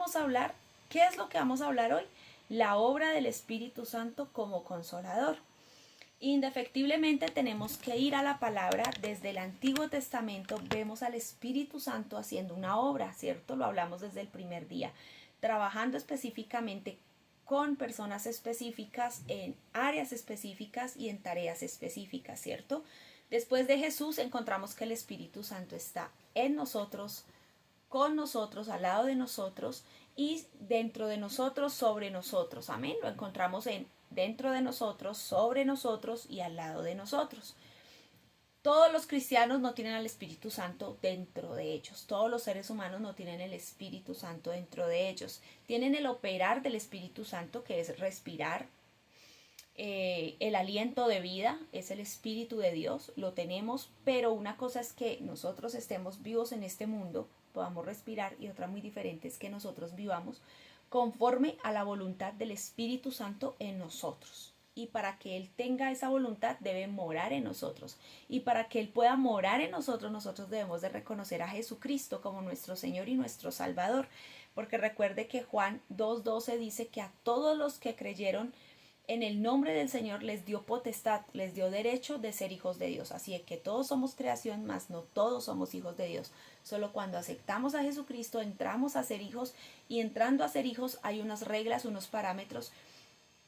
vamos a hablar? ¿Qué es lo que vamos a hablar hoy? La obra del Espíritu Santo como consolador. Indefectiblemente tenemos que ir a la palabra. Desde el Antiguo Testamento vemos al Espíritu Santo haciendo una obra, ¿cierto? Lo hablamos desde el primer día, trabajando específicamente con personas específicas, en áreas específicas y en tareas específicas, ¿cierto? Después de Jesús encontramos que el Espíritu Santo está en nosotros, con nosotros, al lado de nosotros y dentro de nosotros, sobre nosotros. Amén. Lo encontramos en dentro de nosotros, sobre nosotros y al lado de nosotros. Todos los cristianos no tienen al Espíritu Santo dentro de ellos. Todos los seres humanos no tienen el Espíritu Santo dentro de ellos. Tienen el operar del Espíritu Santo, que es respirar. El aliento de vida es el Espíritu de Dios, lo tenemos, pero una cosa es que nosotros estemos vivos en este mundo, podamos respirar, y otra muy diferente es que nosotros vivamos conforme a la voluntad del Espíritu Santo en nosotros. Y para que Él tenga esa voluntad debe morar en nosotros. Y para que Él pueda morar en nosotros, nosotros debemos de reconocer a Jesucristo como nuestro Señor y nuestro Salvador. Porque recuerde que Juan 2:12 dice que a todos los que creyeron en el nombre del Señor les dio potestad, les dio derecho de ser hijos de Dios. Así es que todos somos creación, mas no todos somos hijos de Dios. Solo cuando aceptamos a Jesucristo entramos a ser hijos, y entrando a ser hijos hay unas reglas, unos parámetros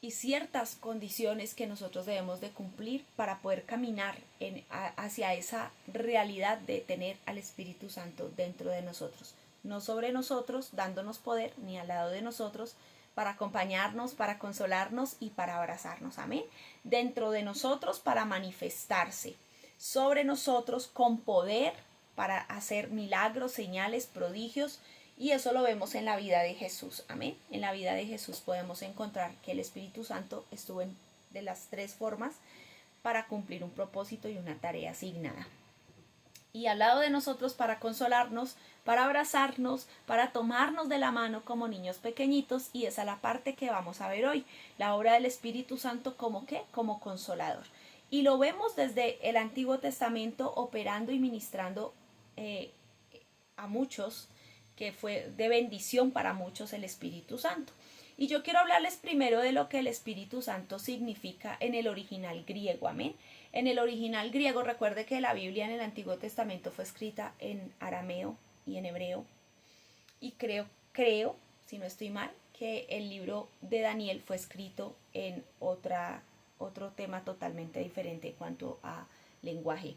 y ciertas condiciones que nosotros debemos de cumplir para poder caminar hacia esa realidad de tener al Espíritu Santo dentro de nosotros. No sobre nosotros, dándonos poder, ni al lado de nosotros, para acompañarnos, para consolarnos y para abrazarnos. Amén. Dentro de nosotros para manifestarse. Sobre nosotros con poder para hacer milagros, señales, prodigios. Y eso lo vemos en la vida de Jesús. Amén. En la vida de Jesús podemos encontrar que el Espíritu Santo estuvo de las tres formas para cumplir un propósito y una tarea asignada. Y al lado de nosotros para consolarnos, para abrazarnos, para tomarnos de la mano como niños pequeñitos. Y esa es la parte que vamos a ver hoy. La obra del Espíritu Santo como ¿qué? Como consolador. Y lo vemos desde el Antiguo Testamento operando y ministrando a muchos, que fue de bendición para muchos el Espíritu Santo. Y yo quiero hablarles primero de lo que el Espíritu Santo significa en el original griego. Amén. En el original griego, recuerde que la Biblia en el Antiguo Testamento fue escrita en arameo y en hebreo. Y creo, si no estoy mal, que el libro de Daniel fue escrito en otro tema totalmente diferente en cuanto a lenguaje.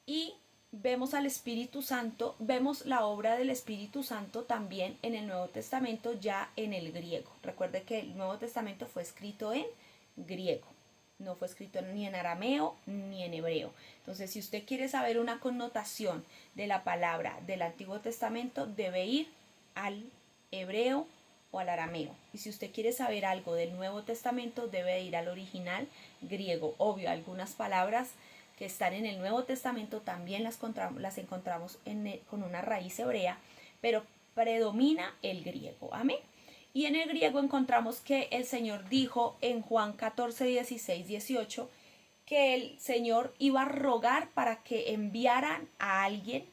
Y vemos al Espíritu Santo, vemos la obra del Espíritu Santo también en el Nuevo Testamento, ya en el griego. Recuerde que el Nuevo Testamento fue escrito en griego, no fue escrito ni en arameo ni en hebreo. Entonces, si usted quiere saber una connotación de la palabra del Antiguo Testamento, debe ir al hebreo o al arameo. Y si usted quiere saber algo del Nuevo Testamento, debe ir al original griego. Obvio, algunas palabras que están en el Nuevo Testamento también las encontramos con una raíz hebrea, pero predomina el griego. Amén. Y en el griego encontramos que el Señor dijo en Juan 14, 16, 18, que el Señor iba a rogar para que enviaran a alguien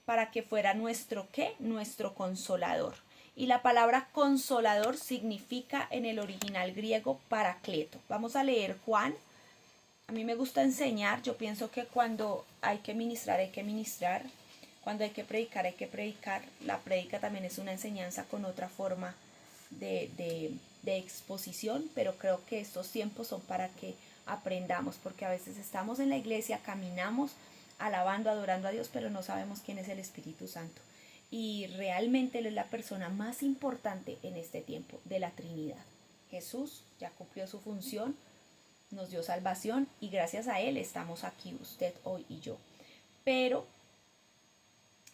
para que fuera nuestro ¿qué? Nuestro consolador. Y la palabra consolador significa en el original griego paracleto. Vamos a leer Juan. A mí me gusta enseñar. Yo pienso que cuando hay que ministrar, hay que ministrar. Cuando hay que predicar, hay que predicar. La prédica también es una enseñanza con otra forma de exposición, pero creo que estos tiempos son para que aprendamos, porque a veces estamos en la iglesia, caminamos alabando, adorando a Dios, pero no sabemos quién es el Espíritu Santo. Y realmente Él es la persona más importante en este tiempo de la Trinidad. Jesús ya cumplió su función, nos dio salvación y gracias a Él estamos aquí, usted, hoy y yo. Pero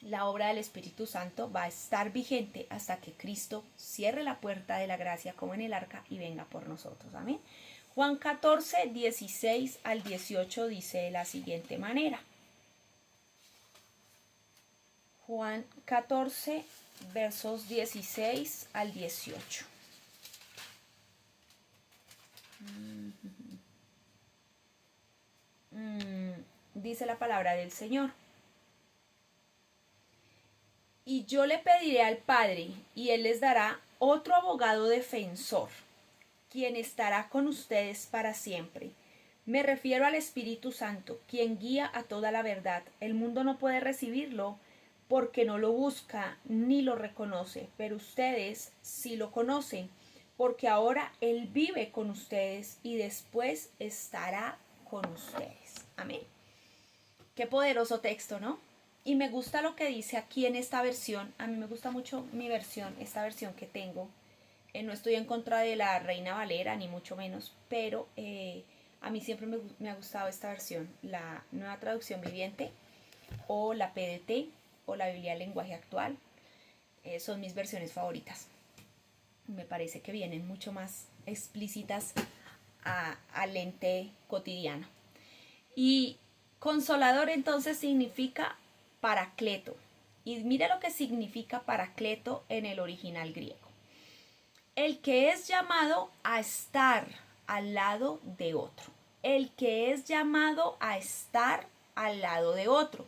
la obra del Espíritu Santo va a estar vigente hasta que Cristo cierre la puerta de la gracia como en el arca y venga por nosotros. Amén. Juan 14, 16 al 18 dice de la siguiente manera. Juan 14, versos 16 al 18. Dice la palabra del Señor. Y yo le pediré al Padre, y Él les dará otro abogado defensor, quien estará con ustedes para siempre. Me refiero al Espíritu Santo, quien guía a toda la verdad. El mundo no puede recibirlo porque no lo busca ni lo reconoce, pero ustedes sí lo conocen, porque ahora Él vive con ustedes y después estará con ustedes. Amén. Qué poderoso texto, ¿no? Y me gusta lo que dice aquí en esta versión. A mí me gusta mucho mi versión, esta versión que tengo. No estoy en contra de la Reina Valera, ni mucho menos, pero a mí siempre me ha gustado esta versión, la Nueva Traducción Viviente o la PDT o la Biblia del Lenguaje Actual. Son mis versiones favoritas. Me parece que vienen mucho más explícitas al ente cotidiano. Y consolador entonces significa paracleto. Y mira lo que significa paracleto en el original griego. El que es llamado a estar al lado de otro. El que es llamado a estar al lado de otro.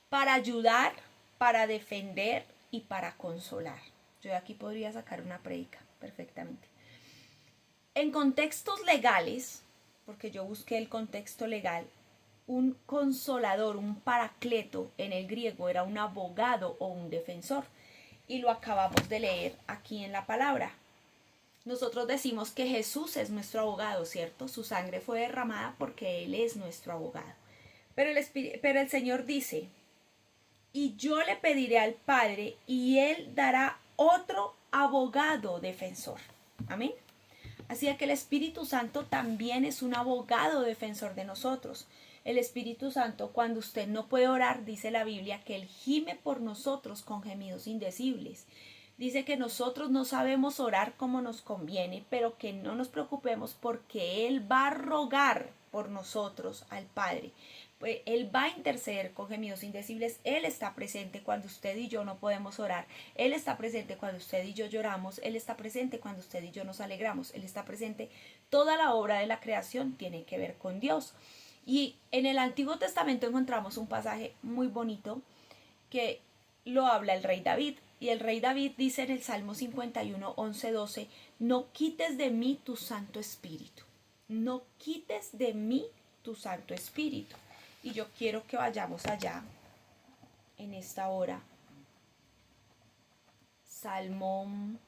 Para ayudar, para defender y para consolar. Yo de aquí podría sacar una prédica perfectamente. En contextos legales, porque yo busqué el contexto legal, un consolador, un paracleto en el griego era un abogado o un defensor. Y lo acabamos de leer aquí en la palabra. Nosotros decimos que Jesús es nuestro abogado, ¿cierto? Su sangre fue derramada porque Él es nuestro abogado. Pero el Señor dice, y yo le pediré al Padre y Él dará otro abogado defensor. Amén. Así que el Espíritu Santo también es un abogado defensor de nosotros. El Espíritu Santo, cuando usted no puede orar, dice la Biblia que Él gime por nosotros con gemidos indecibles. Dice que nosotros no sabemos orar como nos conviene, pero que no nos preocupemos porque Él va a rogar por nosotros al Padre. Pues Él va a interceder con gemidos indecibles. Él está presente cuando usted y yo no podemos orar. Él está presente cuando usted y yo lloramos. Él está presente cuando usted y yo nos alegramos. Él está presente. Toda la obra de la creación tiene que ver con Dios. Y en el Antiguo Testamento encontramos un pasaje muy bonito que lo habla el rey David. Y el rey David dice en el Salmo 51, 11, 12, no quites de mí tu Santo Espíritu. No quites de mí tu Santo Espíritu. Y yo quiero que vayamos allá en esta hora. Salmo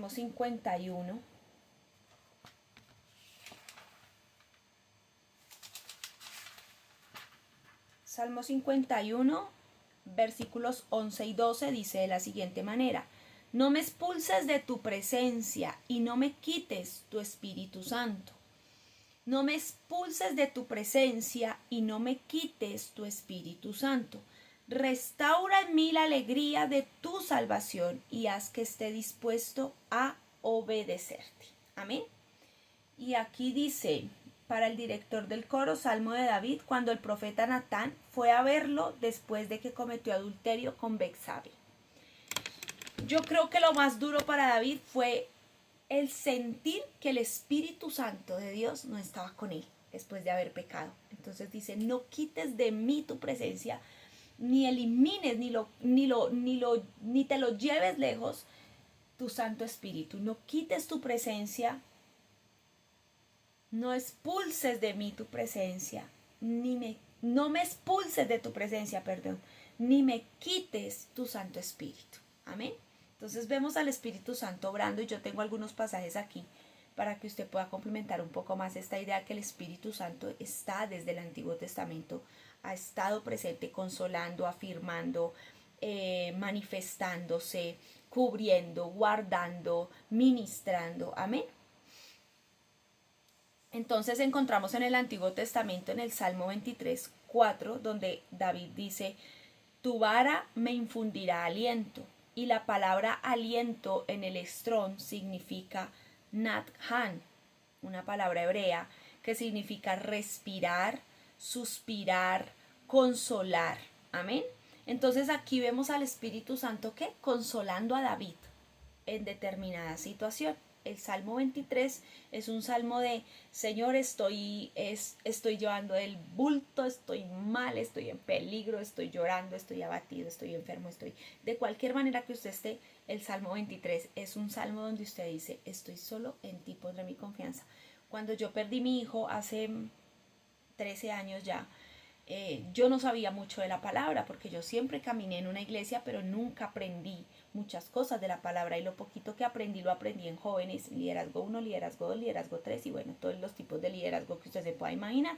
51. Salmo 51, versículos 11 y 12 dice de la siguiente manera. No me expulses de tu presencia y no me quites tu Espíritu Santo. No me expulses de tu presencia y no me quites tu Espíritu Santo. Restaura en mí la alegría de tu salvación y haz que esté dispuesto a obedecerte. Amén. Y aquí dice, para el director del coro, Salmo de David, cuando el profeta Natán fue a verlo después de que cometió adulterio con Betsabe. Yo creo que lo más duro para David fue el sentir que el Espíritu Santo de Dios no estaba con él después de haber pecado. Entonces dice, no quites de mí tu presencia, ni elimines, ni te lo lleves lejos tu Santo Espíritu. No quites tu presencia, no expulses de mí tu presencia, no me expulses de tu presencia, perdón, ni me quites tu Santo Espíritu. Amén. Entonces vemos al Espíritu Santo obrando y yo tengo algunos pasajes aquí para que usted pueda complementar un poco más esta idea que el Espíritu Santo está desde el Antiguo Testamento, ha estado presente consolando, afirmando, manifestándose, cubriendo, guardando, ministrando. Amén. Entonces encontramos en el Antiguo Testamento, en el Salmo 23, 4, donde David dice, tu vara me infundirá aliento. Y la palabra aliento en el Strong significa nathan, una palabra hebrea que significa respirar, suspirar, consolar. Amén. Entonces aquí vemos al Espíritu Santo que consolando a David en determinada situación. el Salmo 23 es un salmo de, Señor, estoy llevando el bulto, estoy mal, estoy en peligro, estoy llorando, estoy abatido, estoy enfermo, estoy... De cualquier manera que usted esté, el Salmo 23 es un salmo donde usted dice, estoy solo, en ti pondré mi confianza. Cuando yo perdí mi hijo hace 13 años ya, yo no sabía mucho de la palabra porque yo siempre caminé en una iglesia, pero nunca aprendí muchas cosas de la palabra, y lo poquito que aprendí lo aprendí en jóvenes, liderazgo 1, liderazgo 2, liderazgo 3 y bueno, todos los tipos de liderazgo que usted se pueda imaginar.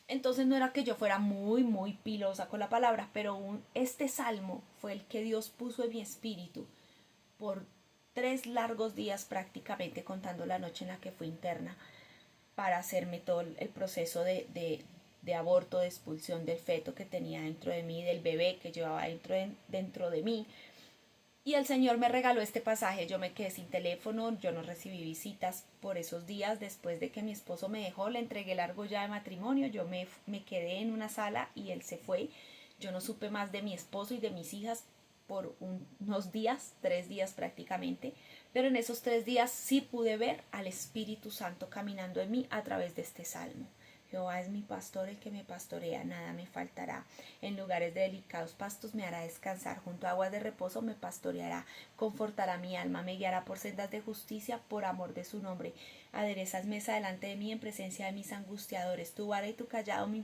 Entonces no era que yo fuera muy pilosa con la palabra, pero este salmo fue el que Dios puso en mi espíritu por 3 largos días prácticamente, contando la noche en la que fui interna, para hacerme todo el proceso de aborto, de expulsión del feto que tenía dentro de mí, del bebé que llevaba dentro de mí. Y el Señor me regaló este pasaje. Yo me quedé sin teléfono, yo no recibí visitas por esos días. Después de que mi esposo me dejó, le entregué el argolla de matrimonio, yo me quedé en una sala y él se fue. Yo no supe más de mi esposo y de mis hijas por unos días, 3 días prácticamente, pero en esos 3 días sí pude ver al Espíritu Santo caminando en mí a través de este salmo. Jehová es mi pastor, el que me pastorea, nada me faltará. En lugares de delicados pastos me hará descansar, junto a aguas de reposo me pastoreará, confortará mi alma, me guiará por sendas de justicia, por amor de su nombre. Aderezas mesa delante de mí en presencia de mis angustiadores, tu vara y tu callado me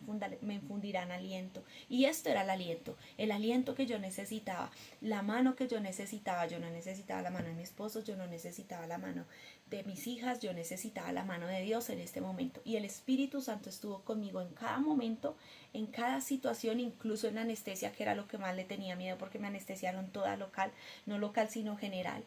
infundirán aliento. Y esto era el aliento que yo necesitaba, la mano que yo necesitaba. Yo no necesitaba la mano de mi esposo, yo no necesitaba la mano de mis hijas, yo necesitaba la mano de Dios en este momento. Y el Espíritu Santo estuvo conmigo en cada momento, en cada situación, incluso en la anestesia, que era lo que más le tenía miedo, porque me anestesiaron toda local, no local sino general.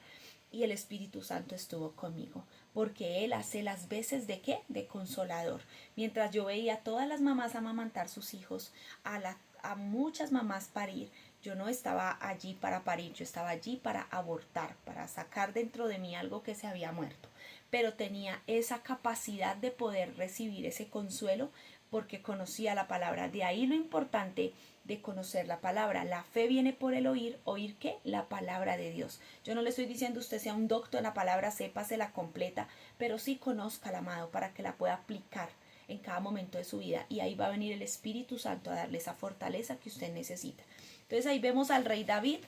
Y el Espíritu Santo estuvo conmigo, porque Él hace las veces de ¿qué? De consolador. Mientras yo veía a todas las mamás amamantar sus hijos, a muchas mamás parir, yo no estaba allí para parir, yo estaba allí para abortar, para sacar dentro de mí algo que se había muerto. Pero tenía esa capacidad de poder recibir ese consuelo porque conocía la palabra. De ahí lo importante de conocer la palabra. La fe viene por el oír. ¿Oír qué? La palabra de Dios. Yo no le estoy diciendo usted sea un doctor en la palabra, sépase la completa, pero sí conozca al amado para que la pueda aplicar en cada momento de su vida. Y ahí va a venir el Espíritu Santo a darle esa fortaleza que usted necesita. Entonces ahí vemos al rey David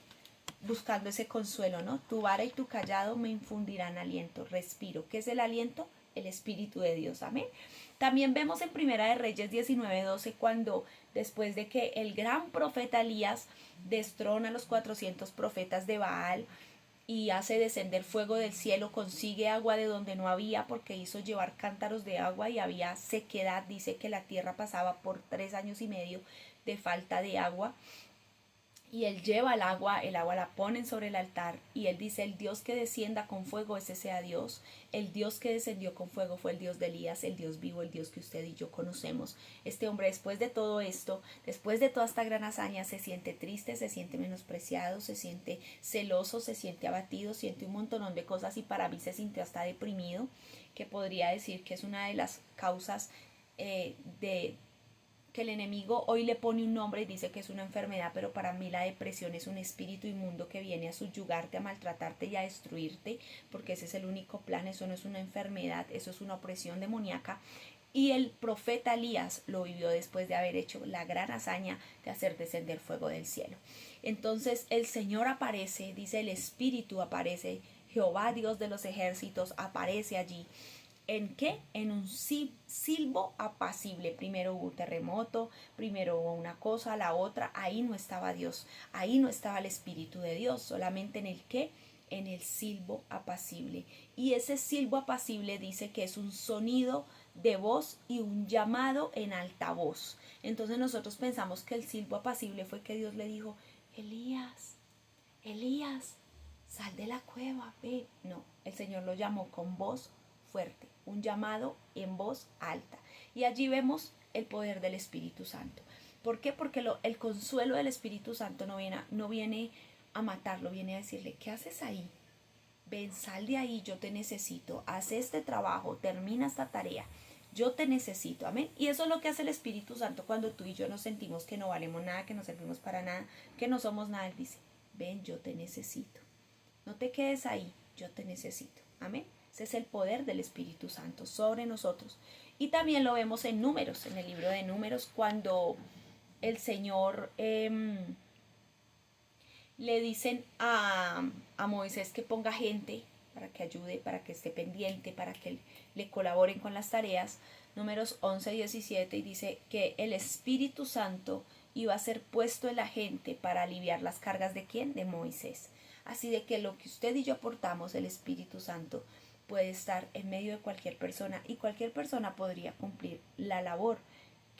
buscando ese consuelo, ¿no? Tu vara y tu callado me infundirán aliento, respiro. ¿Qué es el aliento? El Espíritu de Dios, amén. También vemos en Primera de Reyes 19:12 cuando después de que el gran profeta Elías destrona a los 400 profetas de Baal y hace descender fuego del cielo, consigue agua de donde no había porque hizo llevar cántaros de agua y había sequedad. Dice que la tierra pasaba por 3 años y medio de falta de agua. Y él lleva el agua la ponen sobre el altar y él dice, el Dios que descienda con fuego, ese sea Dios. El Dios que descendió con fuego fue el Dios de Elías, el Dios vivo, el Dios que usted y yo conocemos. Este hombre, después de todo esto, después de toda esta gran hazaña, se siente triste, se siente menospreciado, se siente celoso, se siente abatido, siente un montón de cosas y para mí se sintió hasta deprimido, que podría decir que es una de las causas de que el enemigo hoy le pone un nombre y dice que es una enfermedad, pero para mí la depresión es un espíritu inmundo que viene a subyugarte, a maltratarte y a destruirte, porque ese es el único plan. Eso no es una enfermedad, eso es una opresión demoníaca. Y el profeta Elías lo vivió después de haber hecho la gran hazaña de hacer descender fuego del cielo. Entonces el Señor aparece, dice el Espíritu aparece, Jehová Dios de los ejércitos aparece allí. ¿En qué? En un silbo apacible. Primero hubo un terremoto, primero hubo una cosa, la otra. Ahí no estaba Dios, ahí no estaba el Espíritu de Dios. Solamente en el qué, en el silbo apacible. Y ese silbo apacible dice que es un sonido de voz y un llamado en alta voz. Entonces nosotros pensamos que el silbo apacible fue que Dios le dijo, Elías, Elías, sal de la cueva, ve. No, el Señor lo llamó con voz fuerte, un llamado en voz alta. Y allí vemos el poder del Espíritu Santo. ¿Por qué? Porque el consuelo del Espíritu Santo no viene a matarlo, viene a decirle, ¿qué haces ahí? Ven, sal de ahí, yo te necesito, haz este trabajo, termina esta tarea, yo te necesito, amén. Y eso es lo que hace el Espíritu Santo cuando tú y yo nos sentimos que no valemos nada, que no servimos para nada, que no somos nada. Él dice, ven, yo te necesito, no te quedes ahí, yo te necesito, amén. Ese es el poder del Espíritu Santo sobre nosotros. Y también lo vemos en Números, en el libro de Números, cuando el Señor le dicen a Moisés que ponga gente para que ayude, para que esté pendiente, para que le colaboren con las tareas. Números 11 y 17, y dice que el Espíritu Santo iba a ser puesto en la gente para aliviar las cargas de ¿quién? De Moisés. Así de que lo que usted y yo portamos, el Espíritu Santo, puede estar en medio de cualquier persona, y cualquier persona podría cumplir la labor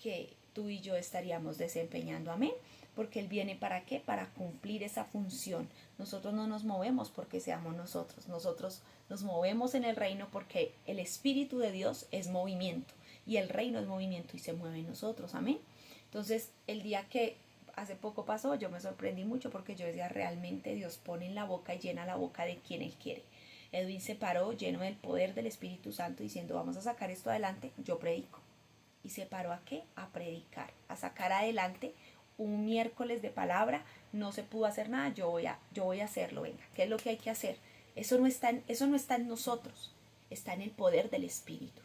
que tú y yo estaríamos desempeñando. Amén. Porque Él viene ¿para qué? Para cumplir esa función. Nosotros no nos movemos porque seamos nosotros. Nosotros nos movemos en el reino porque el Espíritu de Dios es movimiento. Y el reino es movimiento y se mueve en nosotros. Amén. Entonces, el día que hace poco pasó, yo me sorprendí mucho porque yo decía, realmente Dios pone en la boca y llena la boca de quien Él quiere. Edwin se paró lleno del poder del Espíritu Santo diciendo, vamos a sacar esto adelante, yo predico. Y se paró ¿a qué? A predicar, a sacar adelante un miércoles de palabra. No se pudo hacer nada, yo voy a hacerlo, venga. ¿Qué es lo que hay que hacer? Eso no está en nosotros, está en el poder del Espíritu.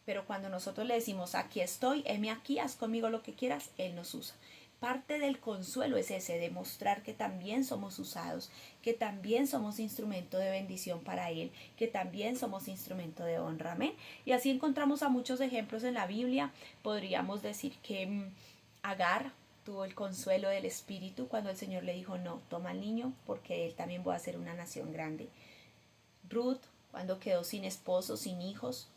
Pero cuando nosotros le decimos, aquí estoy, heme aquí, haz conmigo lo que quieras, Él nos usa. Parte del consuelo es ese, demostrar que también somos usados, que también somos instrumento de bendición para Él, que también somos instrumento de honra. Amén. Y así encontramos a muchos ejemplos en la Biblia. Podríamos decir que Agar tuvo el consuelo del Espíritu cuando el Señor le dijo, no, toma al niño porque él también va a ser una nación grande. Ruth, cuando quedó sin esposo, sin hijos,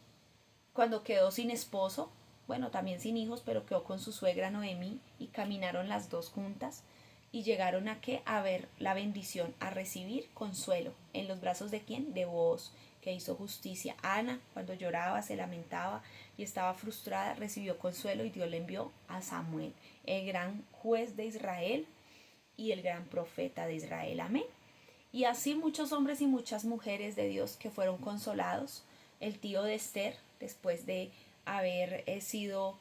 cuando quedó sin esposo, bueno, también sin hijos, pero quedó con su suegra Noemí y caminaron las dos juntas y llegaron a qué? A ver la bendición, a recibir consuelo. ¿En los brazos de quién? De Booz, que hizo justicia. Ana, cuando lloraba, se lamentaba y estaba frustrada, recibió consuelo y Dios le envió a Samuel, el gran juez de Israel y el gran profeta de Israel. Amén. Y así muchos hombres y muchas mujeres de Dios que fueron consolados. El tío de Esther, después de haber sido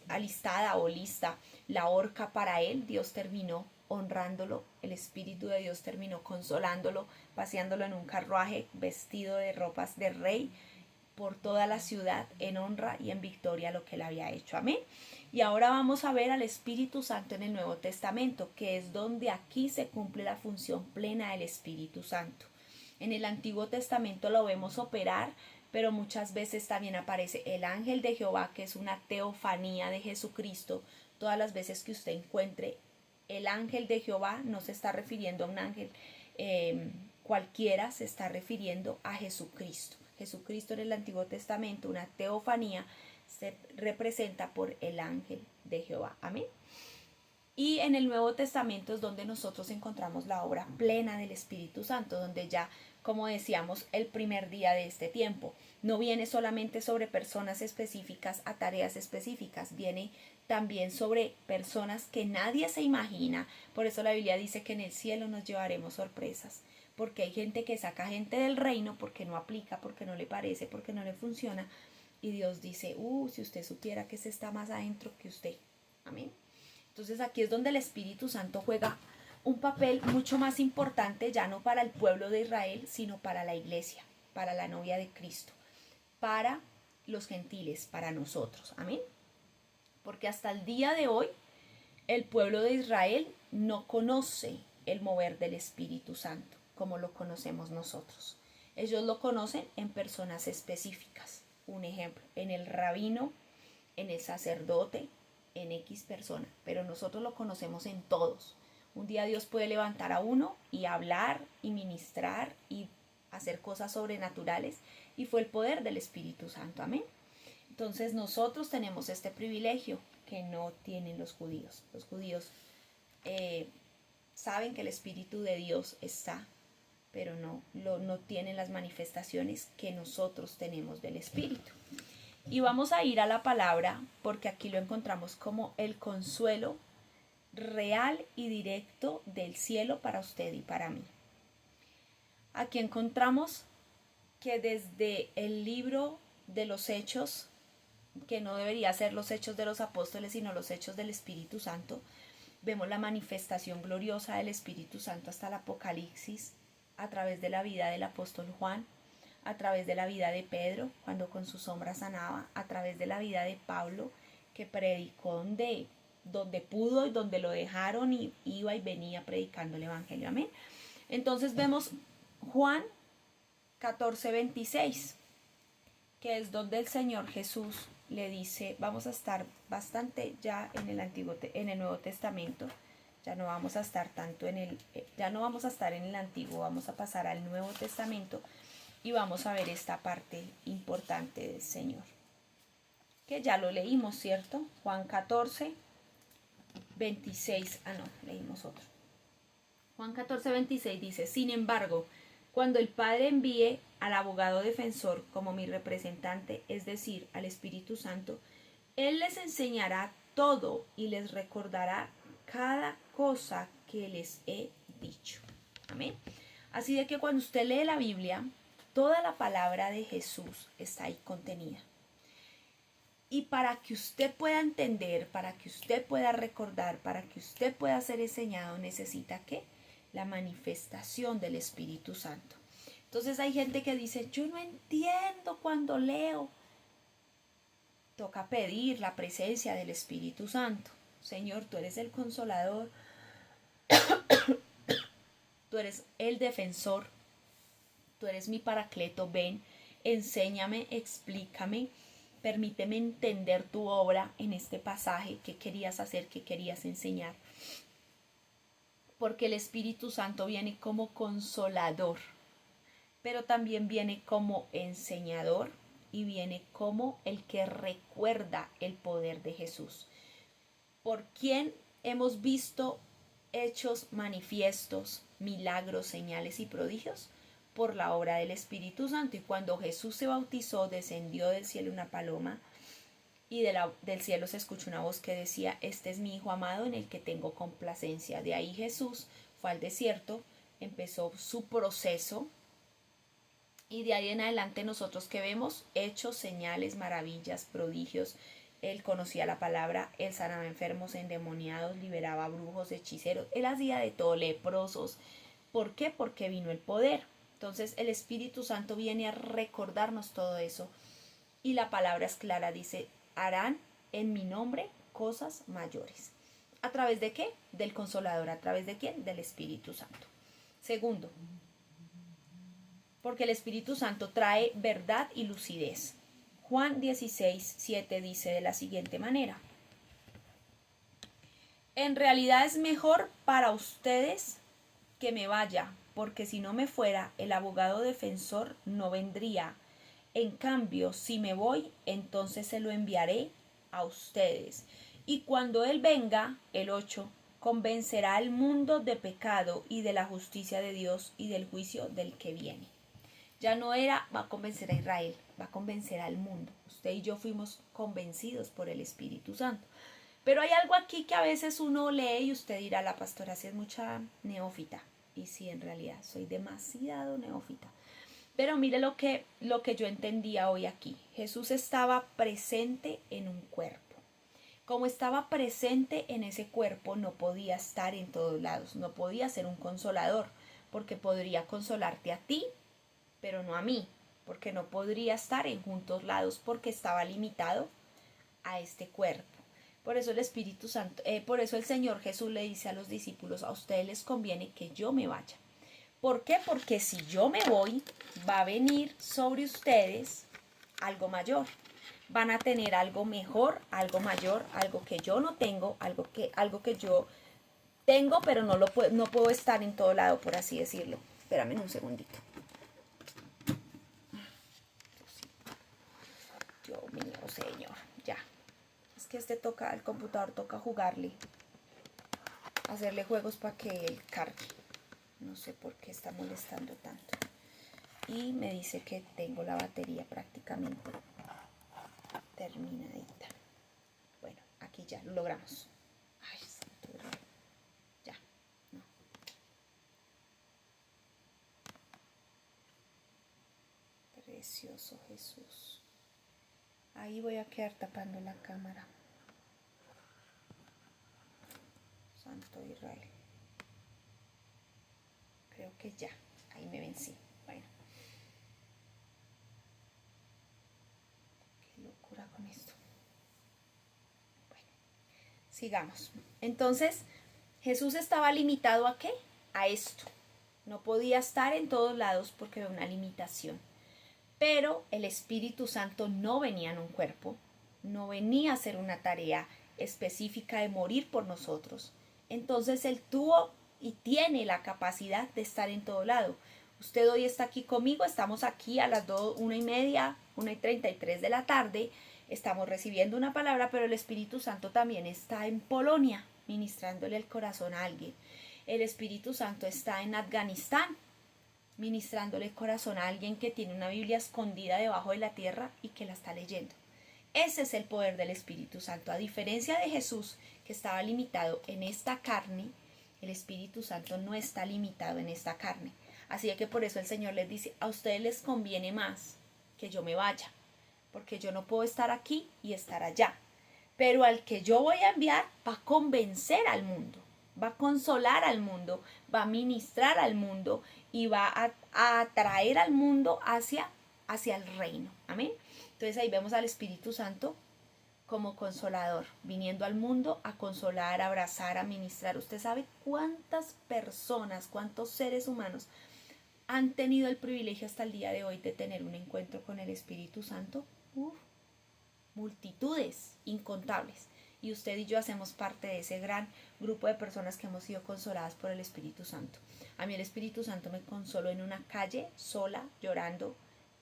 alistada o lista la horca para él, Dios terminó honrándolo, el Espíritu de Dios terminó consolándolo, paseándolo en un carruaje vestido de ropas de rey por toda la ciudad en honra y en victoria lo que él había hecho. Amén. Y ahora vamos a ver al Espíritu Santo en el Nuevo Testamento, que es donde aquí se cumple la función plena del Espíritu Santo. En el Antiguo Testamento lo vemos operar, pero muchas veces también aparece el ángel de Jehová, que es una teofanía de Jesucristo. Todas las veces que usted encuentre el ángel de Jehová, no se está refiriendo a un ángel cualquiera, se está refiriendo a Jesucristo. Jesucristo en el Antiguo Testamento, una teofanía, se representa por el ángel de Jehová. Amén. Y en el Nuevo Testamento es donde nosotros encontramos la obra plena del Espíritu Santo, donde ya, como decíamos, el primer día de este tiempo no viene solamente sobre personas específicas a tareas específicas, viene también sobre personas que nadie se imagina. Por eso la Biblia dice que en el cielo nos llevaremos sorpresas, porque hay gente que saca gente del reino porque no aplica, porque no le parece, porque no le funciona, y Dios dice, si usted supiera que ese está más adentro que usted. Amén. Entonces aquí es donde el Espíritu Santo juega un papel mucho más importante, ya no para el pueblo de Israel, sino para la iglesia, para la novia de Cristo, para los gentiles, para nosotros. Amén. Porque hasta el día de hoy el pueblo de Israel no conoce el mover del Espíritu Santo como lo conocemos nosotros. Ellos lo conocen en personas específicas. Un ejemplo, en el rabino, en el sacerdote, en X persona, pero nosotros lo conocemos en todos. Un día Dios puede levantar a uno y hablar y ministrar y hacer cosas sobrenaturales, y fue el poder del Espíritu Santo. Amén. Entonces nosotros tenemos este privilegio que no tienen los judíos. Los judíos saben que el Espíritu de Dios está, pero no tienen las manifestaciones que nosotros tenemos del Espíritu. Y vamos a ir a la palabra porque aquí lo encontramos como el consuelo real y directo del cielo para usted y para mí. Aquí encontramos que desde el libro de los Hechos, que no debería ser los Hechos de los Apóstoles, sino los Hechos del Espíritu Santo, vemos la manifestación gloriosa del Espíritu Santo hasta el Apocalipsis, a través de la vida del apóstol Juan, a través de la vida de Pedro, cuando con su sombra sanaba, a través de la vida de Pablo, que predicó donde pudo y donde lo dejaron y iba y venía predicando el evangelio. Amén. Entonces vemos Juan 14:26, que es donde el Señor Jesús le dice, vamos a estar bastante ya en el Nuevo Testamento, ya no vamos a estar tanto ya no vamos a estar en el Antiguo, vamos a pasar al Nuevo Testamento y vamos a ver esta parte importante del Señor, que ya lo leímos, ¿cierto? Juan 14:26, no, leímos otro. Juan 14:26 dice, sin embargo, cuando el Padre envíe al abogado defensor como mi representante, es decir, al Espíritu Santo, Él les enseñará todo y les recordará cada cosa que les he dicho. Amén. Así de que cuando usted lee la Biblia, toda la palabra de Jesús está ahí contenida. Y para que usted pueda entender, para que usted pueda recordar, para que usted pueda ser enseñado, necesita ¿qué? La manifestación del Espíritu Santo. Entonces hay gente que dice, yo no entiendo cuando leo. Toca pedir la presencia del Espíritu Santo. Señor, tú eres el consolador, tú eres el defensor, tú eres mi paracleto, ven, enséñame, explícame, permíteme entender tu obra en este pasaje, qué querías hacer, qué querías enseñar. Porque el Espíritu Santo viene como consolador, pero también viene como enseñador y viene como el que recuerda el poder de Jesús. ¿Por quién hemos visto hechos manifiestos, milagros, señales y prodigios? Por la obra del Espíritu Santo. Y cuando Jesús se bautizó, descendió del cielo una paloma y del cielo se escuchó una voz que decía, este es mi Hijo amado en el que tengo complacencia. De ahí Jesús fue al desierto, empezó su proceso y de ahí en adelante nosotros que vemos hechos, señales, maravillas, prodigios. Él conocía la palabra, él sanaba enfermos, endemoniados, liberaba brujos, hechiceros, él hacía de todo, leprosos. ¿Por qué? Porque vino el poder. Entonces el Espíritu Santo viene a recordarnos todo eso. Y la palabra es clara, dice, harán en mi nombre cosas mayores. ¿A través de qué? Del Consolador. ¿A través de quién? Del Espíritu Santo. Segundo, porque el Espíritu Santo trae verdad y lucidez. Juan 16:7 dice de la siguiente manera, en realidad es mejor para ustedes que me vaya, porque si no me fuera, el abogado defensor no vendría. En cambio, si me voy, entonces se lo enviaré a ustedes. Y cuando Él venga, el 8, convencerá al mundo de pecado y de la justicia de Dios y del juicio del que viene. Ya no era, va a convencer a Israel, va a convencer al mundo. Usted y yo fuimos convencidos por el Espíritu Santo. Pero hay algo aquí que a veces uno lee y usted dirá, la pastora sí es mucha neófita. Y sí, en realidad, soy demasiado neófita. Pero mire lo que yo entendía hoy aquí. Jesús estaba presente en un cuerpo. Como estaba presente en ese cuerpo, no podía estar en todos lados. No podía ser un consolador, porque podría consolarte a ti, pero no a mí. Porque no podría estar en juntos lados, porque estaba limitado a este cuerpo. Por eso el Espíritu Santo, por eso el Señor Jesús le dice a los discípulos, a ustedes les conviene que yo me vaya. ¿Por qué? Porque si yo me voy, va a venir sobre ustedes algo mayor. Van a tener algo mejor, algo mayor, algo que yo no tengo, algo que yo tengo, pero no puedo estar en todo lado, por así decirlo. Espérame un segundito. Dios mío, Señor, ya. Es que el computador toca jugarle, hacerle juegos para que él cargue. No sé por qué está molestando tanto. Y me dice que tengo la batería prácticamente terminadita. Bueno, aquí ya lo logramos. Ay, ya, no. Precioso Jesús. Ahí voy a quedar tapando la cámara. Santo Israel. Creo que ya. Ahí me vencí. Bueno. Qué locura con esto. Bueno, sigamos. Entonces, Jesús estaba limitado ¿a qué? A esto. No podía estar en todos lados porque había una limitación. Pero el Espíritu Santo no venía en un cuerpo, no venía a hacer una tarea específica de morir por nosotros. Entonces Él tuvo y tiene la capacidad de estar en todo lado. Usted hoy está aquí conmigo, estamos aquí a las 1:30, 1:33 de la tarde, estamos recibiendo una palabra, pero el Espíritu Santo también está en Polonia, ministrándole el corazón a alguien. El Espíritu Santo está en Afganistán, ministrándole el corazón a alguien que tiene una Biblia escondida debajo de la tierra y que la está leyendo. Ese es el poder del Espíritu Santo. A diferencia de Jesús, que estaba limitado en esta carne, el Espíritu Santo no está limitado en esta carne. Así que por eso el Señor les dice, a ustedes les conviene más que yo me vaya, porque yo no puedo estar aquí y estar allá. Pero al que yo voy a enviar va a convencer al mundo, va a consolar al mundo, va a ministrar al mundo y va a atraer al mundo hacia el reino. Amén. Entonces ahí vemos al Espíritu Santo como consolador, viniendo al mundo a consolar, a abrazar, a ministrar. ¿Usted sabe cuántas personas, cuántos seres humanos han tenido el privilegio hasta el día de hoy de tener un encuentro con el Espíritu Santo? Multitudes, incontables. Y usted y yo hacemos parte de ese gran grupo de personas que hemos sido consoladas por el Espíritu Santo. A mí el Espíritu Santo me consoló en una calle, sola, llorando,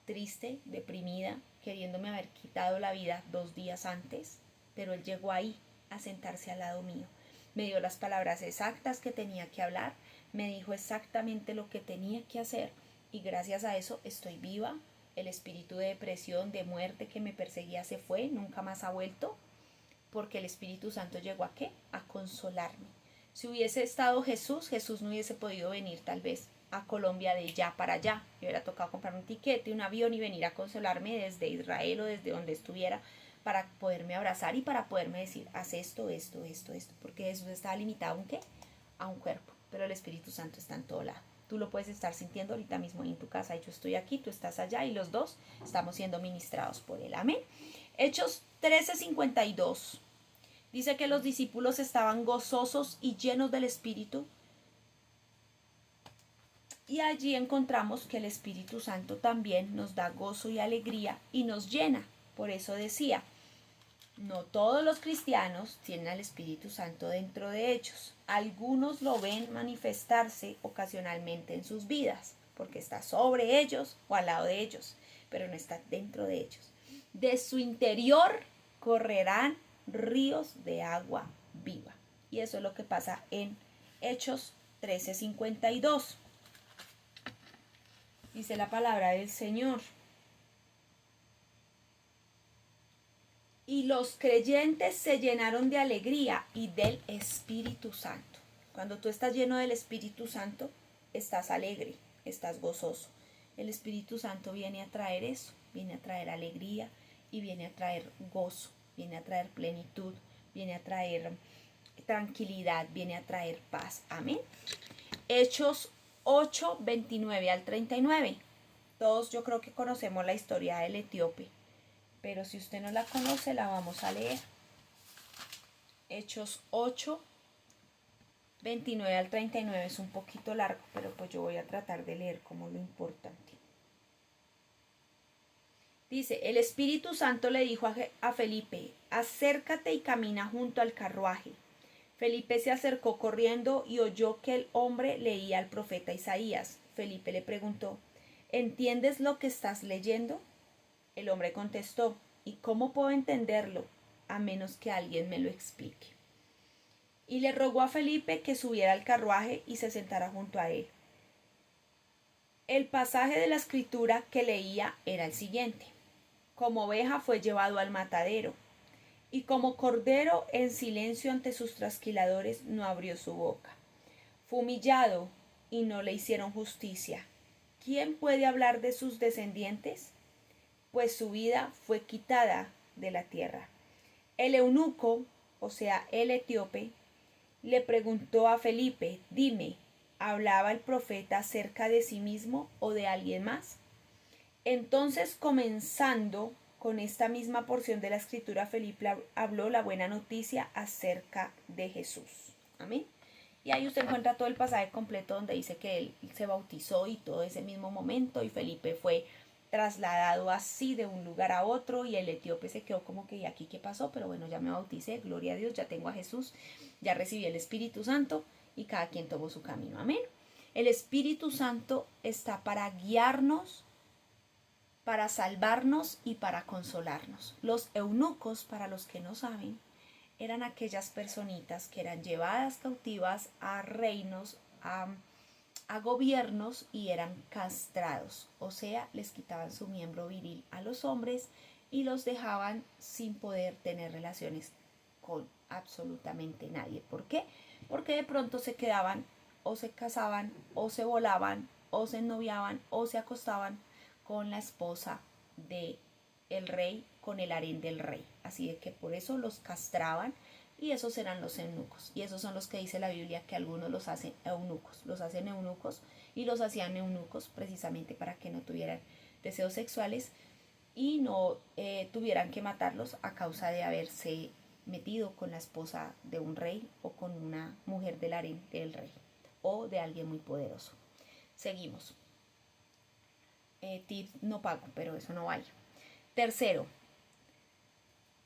triste, deprimida, queriéndome haber quitado la vida 2 días antes, pero Él llegó ahí a sentarse al lado mío. Me dio las palabras exactas que tenía que hablar, me dijo exactamente lo que tenía que hacer y gracias a eso estoy viva. El espíritu de depresión, de muerte que me perseguía se fue, nunca más ha vuelto, porque el Espíritu Santo llegó ¿a qué? A consolarme. Si hubiese estado Jesús, Jesús no hubiese podido venir tal vez a Colombia de ya para allá. Me hubiera tocado comprar un tiquete, un avión y venir a consolarme desde Israel o desde donde estuviera para poderme abrazar y para poderme decir, haz esto, esto, esto, esto, porque Jesús estaba limitado ¿a qué? A un cuerpo, pero el Espíritu Santo está en todo lado. Tú lo puedes estar sintiendo ahorita mismo en tu casa. Yo estoy aquí, tú estás allá y los dos estamos siendo ministrados por Él. Amén. Hechos 13:52. Dice que los discípulos estaban gozosos y llenos del Espíritu. Y allí encontramos que el Espíritu Santo también nos da gozo y alegría y nos llena. Por eso decía, no todos los cristianos tienen al Espíritu Santo dentro de ellos. Algunos lo ven manifestarse ocasionalmente en sus vidas, porque está sobre ellos o al lado de ellos, pero no está dentro de ellos. De su interior correrán ríos de agua viva. Y eso es lo que pasa en Hechos 13:52. Dice la palabra del Señor. Y los creyentes se llenaron de alegría y del Espíritu Santo. Cuando tú estás lleno del Espíritu Santo, estás alegre, estás gozoso. El Espíritu Santo viene a traer eso, viene a traer alegría y viene a traer gozo, viene a traer plenitud, viene a traer tranquilidad, viene a traer paz. Amén. Hechos 8:29-39. Todos yo creo que conocemos la historia del etíope, pero si usted no la conoce, la vamos a leer. Hechos 8:29-39 es un poquito largo, pero pues yo voy a tratar de leer como lo importante. Dice, el Espíritu Santo le dijo a Felipe, acércate y camina junto al carruaje. Felipe se acercó corriendo y oyó que el hombre leía al profeta Isaías. Felipe le preguntó, ¿entiendes lo que estás leyendo? El hombre contestó, ¿y cómo puedo entenderlo? A menos que alguien me lo explique. Y le rogó a Felipe que subiera al carruaje y se sentara junto a él. El pasaje de la escritura que leía era el siguiente. Como oveja fue llevado al matadero, y como cordero en silencio ante sus trasquiladores no abrió su boca. Fue humillado y no le hicieron justicia. ¿Quién puede hablar de sus descendientes? Pues su vida fue quitada de la tierra. El eunuco, o sea, el etíope, le preguntó a Felipe, dime, ¿hablaba el profeta acerca de sí mismo o de alguien más? Entonces, comenzando con esta misma porción de la escritura, Felipe habló la buena noticia acerca de Jesús. Amén. Y ahí usted encuentra todo el pasaje completo donde dice que él se bautizó y todo ese mismo momento, y Felipe fue trasladado así de un lugar a otro, y el etíope se quedó como que, ¿y aquí qué pasó? Pero bueno, ya me bauticé, gloria a Dios, ya tengo a Jesús, ya recibí el Espíritu Santo, y cada quien tomó su camino. Amén. El Espíritu Santo está para guiarnos, para salvarnos y para consolarnos. Los eunucos, para los que no saben, eran aquellas personitas que eran llevadas cautivas a reinos, a gobiernos, y eran castrados, o sea, les quitaban su miembro viril a los hombres y los dejaban sin poder tener relaciones con absolutamente nadie. ¿Por qué? Porque de pronto se quedaban o se casaban o se volaban o se ennoviaban o se acostaban con la esposa de el rey, con el harén del rey. Así de que por eso los castraban, y esos eran los eunucos. Y esos son los que dice la Biblia que algunos los hacen eunucos. Los hacen eunucos, y los hacían eunucos precisamente para que no tuvieran deseos sexuales y no tuvieran que matarlos a causa de haberse metido con la esposa de un rey o con una mujer del harén del rey o de alguien muy poderoso. Seguimos. Tip no pago, pero eso no vale. Tercero,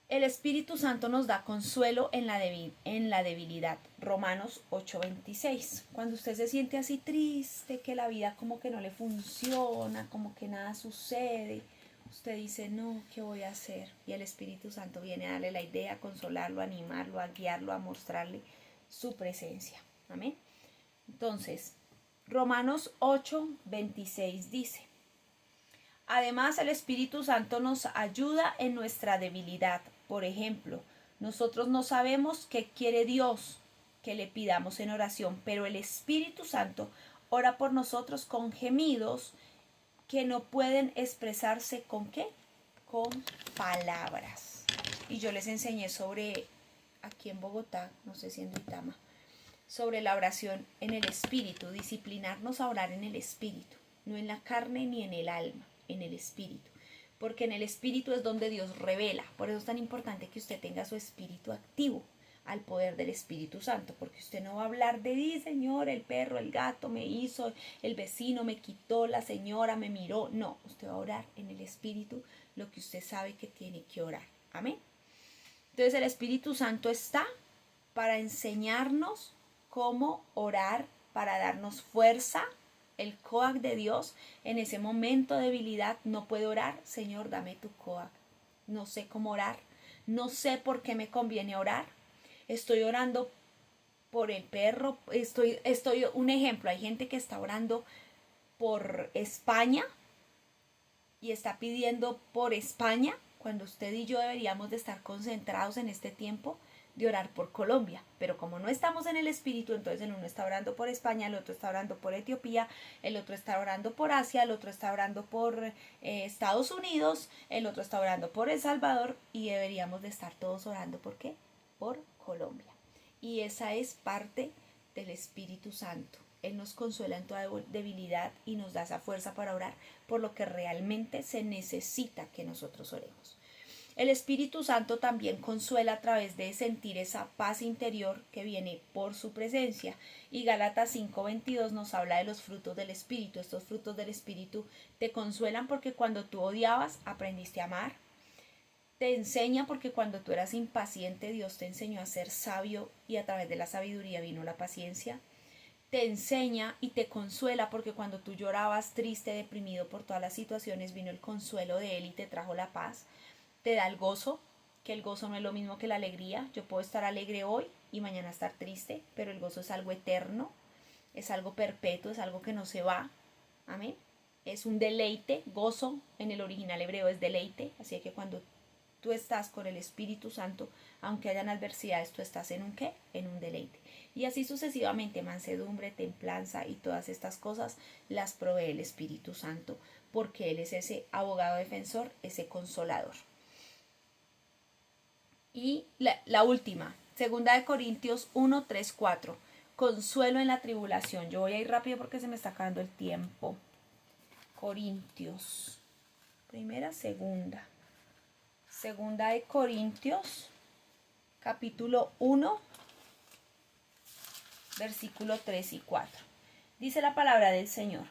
el Espíritu Santo nos da consuelo en la debilidad. Romanos 8:26. Cuando usted se siente así triste, que la vida como que no le funciona, como que nada sucede, usted dice, no, ¿qué voy a hacer? Y el Espíritu Santo viene a darle la idea, a consolarlo, a animarlo, a guiarlo, a mostrarle su presencia. Amén. Entonces, Romanos 8:26 dice: además, el Espíritu Santo nos ayuda en nuestra debilidad. Por ejemplo, nosotros no sabemos qué quiere Dios que le pidamos en oración, pero el Espíritu Santo ora por nosotros con gemidos que no pueden expresarse ¿con qué? Con palabras. Y yo les enseñé sobre, aquí en Bogotá, no sé si en Duitama, sobre la oración en el Espíritu, disciplinarnos a orar en el Espíritu, no en la carne ni en el alma, en el Espíritu, porque en el Espíritu es donde Dios revela. Por eso es tan importante que usted tenga su espíritu activo al poder del Espíritu Santo, porque usted no va a hablar de, Señor, el perro, el gato me hizo, el vecino me quitó, la señora me miró. No, usted va a orar en el Espíritu lo que usted sabe que tiene que orar. Amén. Entonces el Espíritu Santo está para enseñarnos cómo orar, para darnos fuerza. El coac de Dios en ese momento de debilidad no puede orar. Señor, dame tu coac. No sé cómo orar. No sé por qué me conviene orar. Estoy orando por el perro. Estoy un ejemplo. Hay gente que está orando por España y está pidiendo por España, cuando usted y yo deberíamos de estar concentrados en este tiempo de orar por Colombia, pero como no estamos en el Espíritu, entonces el uno está orando por España, el otro está orando por Etiopía, el otro está orando por Asia, el otro está orando por Estados Unidos, el otro está orando por El Salvador, y deberíamos de estar todos orando ¿por qué? Por Colombia. Y esa es parte del Espíritu Santo. Él nos consuela en toda debilidad y nos da esa fuerza para orar por lo que realmente se necesita que nosotros oremos. El Espíritu Santo también consuela a través de sentir esa paz interior que viene por su presencia. Y Gálatas 5:22 nos habla de los frutos del Espíritu. Estos frutos del Espíritu te consuelan porque cuando tú odiabas, aprendiste a amar. Te enseña porque cuando tú eras impaciente, Dios te enseñó a ser sabio, y a través de la sabiduría vino la paciencia. Te enseña y te consuela porque cuando tú llorabas triste, deprimido por todas las situaciones, vino el consuelo de Él y te trajo la paz. Te da el gozo, que el gozo no es lo mismo que la alegría. Yo puedo estar alegre hoy y mañana estar triste, pero el gozo es algo eterno, es algo perpetuo, es algo que no se va. Amén. Es un deleite. Gozo en el original hebreo es deleite, así que cuando tú estás con el Espíritu Santo, aunque hayan adversidades, tú estás en un ¿qué? En un deleite. Y así sucesivamente, mansedumbre, templanza y todas estas cosas las provee el Espíritu Santo, porque Él es ese abogado defensor, ese consolador. Y la última, 2 Corintios 1, 3, 4. consuelo en la tribulación. Yo voy a ir rápido porque se me está acabando el tiempo. Corintios. Primera, segunda. Segunda de Corintios, capítulo 1, versículo 3 y 4. Dice la palabra del Señor.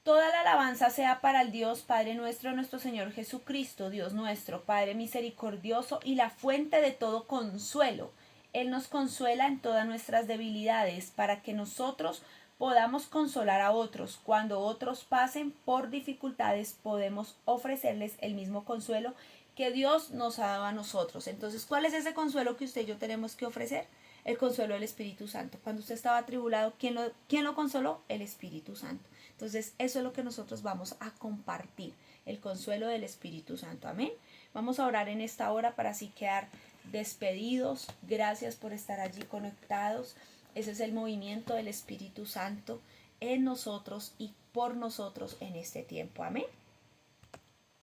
Toda la alabanza sea para el Dios Padre nuestro, nuestro Señor Jesucristo, Dios nuestro, Padre misericordioso y la fuente de todo consuelo. Él nos consuela en todas nuestras debilidades, para que nosotros podamos consolar a otros. Cuando otros pasen por dificultades, podemos ofrecerles el mismo consuelo que Dios nos ha dado a nosotros. Entonces, ¿cuál es ese consuelo que usted y yo tenemos que ofrecer? El consuelo del Espíritu Santo. Cuando usted estaba atribulado, ¿quién lo consoló? El Espíritu Santo. Entonces, eso es lo que nosotros vamos a compartir, el consuelo del Espíritu Santo. Amén. Vamos a orar en esta hora para así quedar despedidos. Gracias por estar allí conectados. Ese es el movimiento del Espíritu Santo en nosotros y por nosotros en este tiempo. Amén.